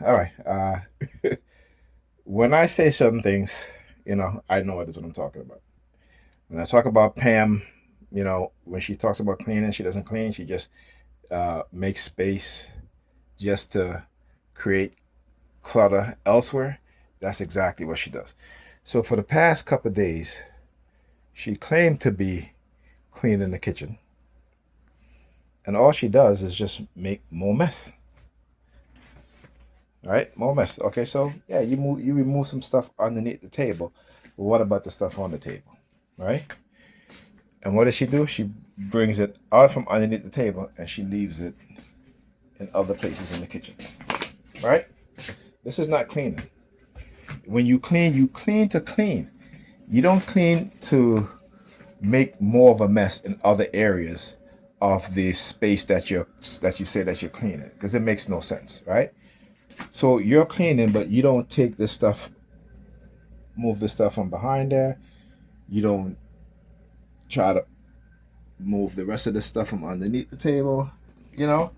All right. When I say certain things, I know what I'm talking about. When I talk about Pam, when she talks about cleaning, she doesn't clean. She just makes space just to create clutter elsewhere. That's exactly what she does. So for the past couple of days, she claimed to be cleaning the kitchen, and all she does is just make more mess. Right, more mess. Okay, so yeah, you remove some stuff underneath the table, but what about the stuff on the table, right? And what does she do? She brings it out from underneath the table and she leaves it in other places in the kitchen, right? This is not cleaning. When you clean to clean. You don't clean to make more of a mess in other areas of the space that you say that you're cleaning, because it makes no sense, right? So you're cleaning, but you don't take this stuff, move the stuff from behind there. You don't try to move the rest of the stuff from underneath the table. You know,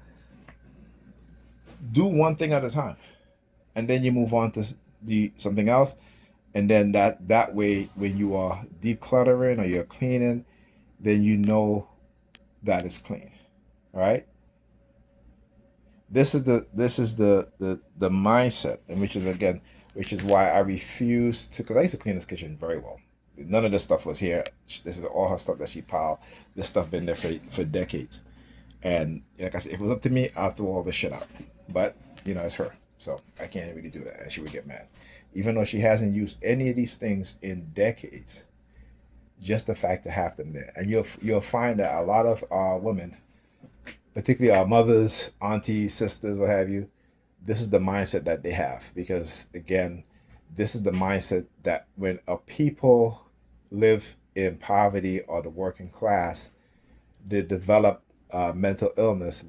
do one thing at a time, and then you move on to the something else, and then that way, when you are decluttering or you're cleaning, then you know that it's clean. All right. This is the mindset, and which is why I refuse to, because I used to clean this kitchen very well. None of this stuff was here. This is all her stuff that she piled. This stuff been there for decades. And like I said, if it was up to me, I'll throw all this shit out. But it's her, so I can't really do that, and she would get mad, even though she hasn't used any of these things in decades. Just the fact to have them there, and you'll find that a lot of women, particularly our mothers, aunties, sisters, what have you, this is the mindset that they have, because again, this is the mindset that when a people live in poverty or the working class, they develop mental illness,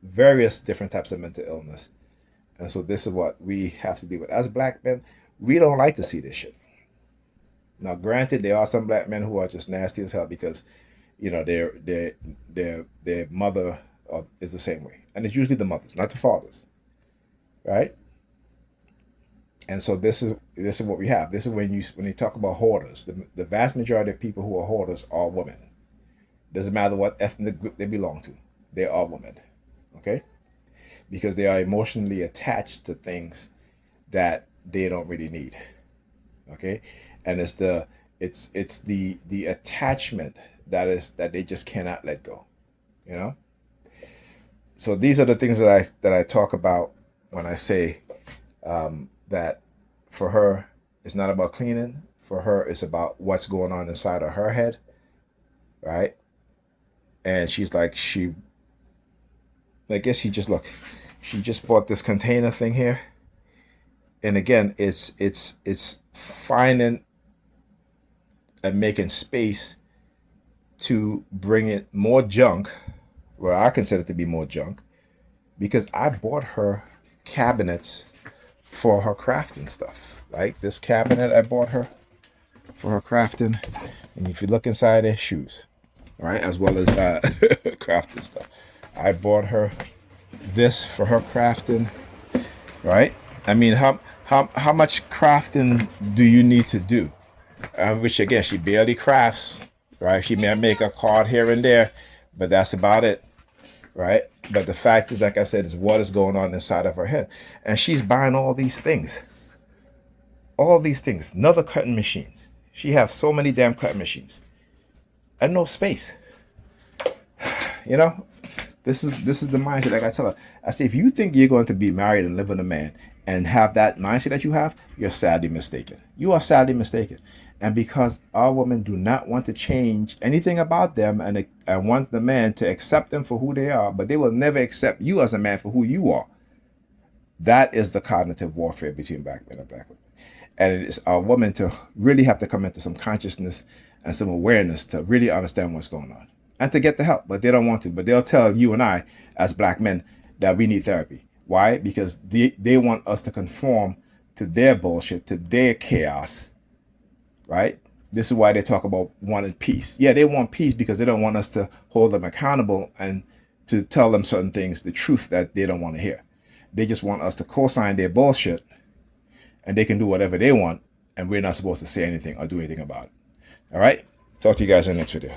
various different types of mental illness. And so this is what we have to deal with as black men. We don't like to see this shit. Now, granted, there are some black men who are just nasty as hell because their mother is the same way, and it's usually the mothers, not the fathers, right? And so this is what we have. This is when you talk about hoarders. The vast majority of people who are hoarders are women. Doesn't matter what ethnic group they belong to, they are women. Okay, because they are emotionally attached to things that they don't really need. Okay, and it's the attachment that they just cannot let go. You know. So these are the things that I talk about when I say that for her it's not about cleaning. For her, it's about what's going on inside of her head, right? And she's like, I guess she just bought this container thing here, and again, it's finding and making space to bring in more junk, well, I consider it to be more junk, because I bought her cabinets for her crafting stuff. Like this cabinet I bought her for her crafting, and if you look inside, there's shoes, right, as well as crafting stuff. I bought her this for her crafting, right? I mean, how much crafting do you need to do? Which again, she barely crafts, right? She may make a card here and there, but that's about it, right? But the fact is, like I said, is what is going on inside of her head, and she's buying all these things, another cutting machine. She has so many damn cutting machines and no space. You know, this is the mindset. Like I tell her, I say, if you think you're going to be married and live with a man and have that mindset that you have, you're sadly mistaken. You are sadly mistaken. And because our women do not want to change anything about them, and want the man to accept them for who they are, but they will never accept you as a man for who you are. That is the cognitive warfare between black men and black women. And it is our women to really have to come into some consciousness and some awareness to really understand what's going on and to get the help. But they don't want to. But they'll tell you and I, as black men, that we need therapy. Why? Because they want us to conform to their bullshit, to their chaos, right? This is why they talk about wanting peace. Yeah, they want peace because they don't want us to hold them accountable and to tell them certain things, the truth that they don't want to hear. They just want us to co-sign their bullshit, and they can do whatever they want, and we're not supposed to say anything or do anything about it. All right? Talk to you guys in the next video.